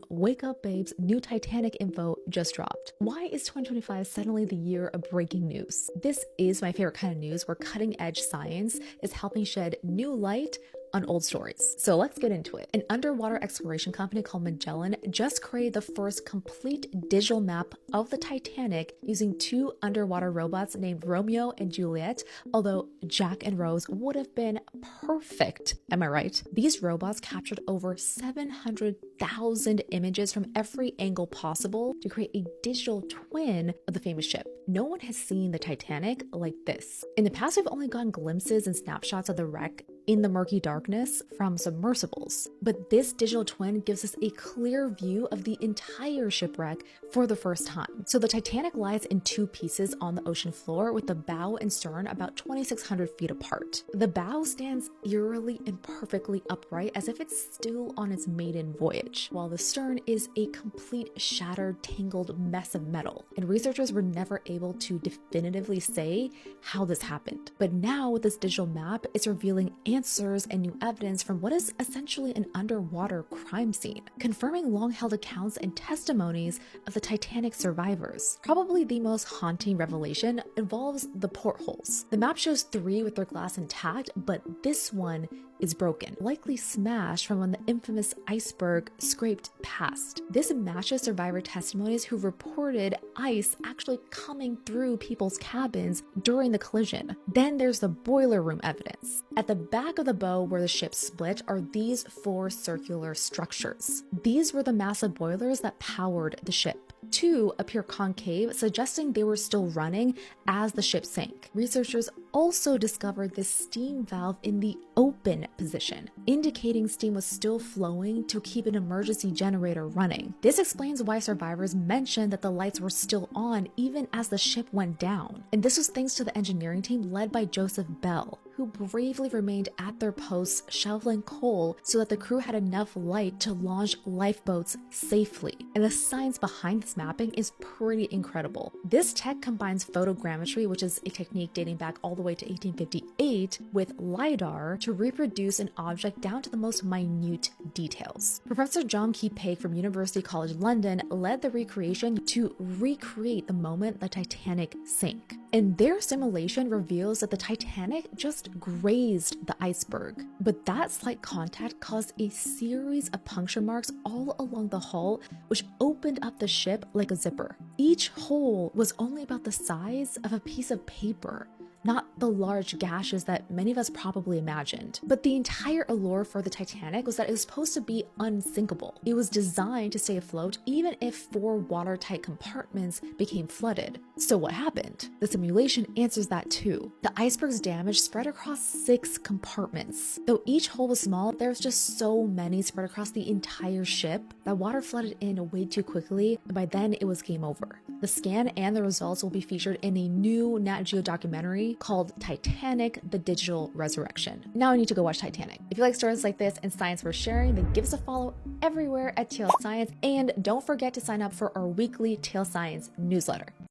Wake up babes, new Titanic info just dropped. Why is 2025 suddenly the year of breaking news? This is my favorite kind of news where cutting edge science is helping shed new light on old stories. So let's get into it. An underwater exploration company called Magellan just created the first complete digital map of the Titanic using two underwater robots named Romeo and Juliet, although Jack and Rose would have been perfect. Am I right? These robots captured over 700,000 images from every angle possible to create a digital twin of the famous ship. No one has seen the Titanic like this. In the past, we've only gotten glimpses and snapshots of the wreck in the murky darkness from submersibles. But this digital twin gives us a clear view of the entire shipwreck for the first time. So the Titanic lies in two pieces on the ocean floor, with the bow and stern about 2,600 feet apart. The bow stands eerily and perfectly upright as if it's still on its maiden voyage, while the stern is a complete shattered, tangled mess of metal. And researchers were never able to definitively say how this happened. But now with this digital map, it's revealing answers and new evidence from what is essentially an underwater crime scene, confirming long-held accounts and testimonies of the Titanic survivors. Probably the most haunting revelation involves the portholes. The map shows 3 with their glass intact, but this one is broken, likely smashed from when the infamous iceberg scraped past. This matches survivor testimonies who reported ice actually coming through people's cabins during the collision. Then there's the boiler room evidence. At the back of the bow where the ship split are these 4 circular structures. These were the massive boilers that powered the ship. 2 appear concave, suggesting they were still running as the ship sank. Researchers also discovered this steam valve in the open position, indicating steam was still flowing to keep an emergency generator running. This explains why survivors mentioned that the lights were still on even as the ship went down. And this was thanks to the engineering team led by Joseph Bell, who bravely remained at their posts shoveling coal so that the crew had enough light to launch lifeboats safely. And the science behind this mapping is pretty incredible. This tech combines photogrammetry, which is a technique dating back all the way to 1858, with LiDAR to reproduce an object down to the most minute details. Professor John Key from University College London led the recreation to recreate the moment the Titanic sank. And their simulation reveals that the Titanic just grazed the iceberg, but that slight contact caused a series of puncture marks all along the hull, which opened up the ship like a zipper. Each hole was only about the size of a piece of paper, not the large gashes that many of us probably imagined. But the entire allure for the Titanic was that it was supposed to be unsinkable. It was designed to stay afloat even if 4 watertight compartments became flooded. So what happened? The simulation answers that too. The iceberg's damage spread across 6 compartments. Though each hole was small, there was just so many spread across the entire ship that water flooded in way too quickly, and by then it was game over. The scan and the results will be featured in a new Nat Geo documentary called Titanic: The Digital Resurrection. Now I need to go watch Titanic. If you like stories like this and science worth sharing, then give us a follow everywhere at TL Science, and don't forget to sign up for our weekly TL Science newsletter.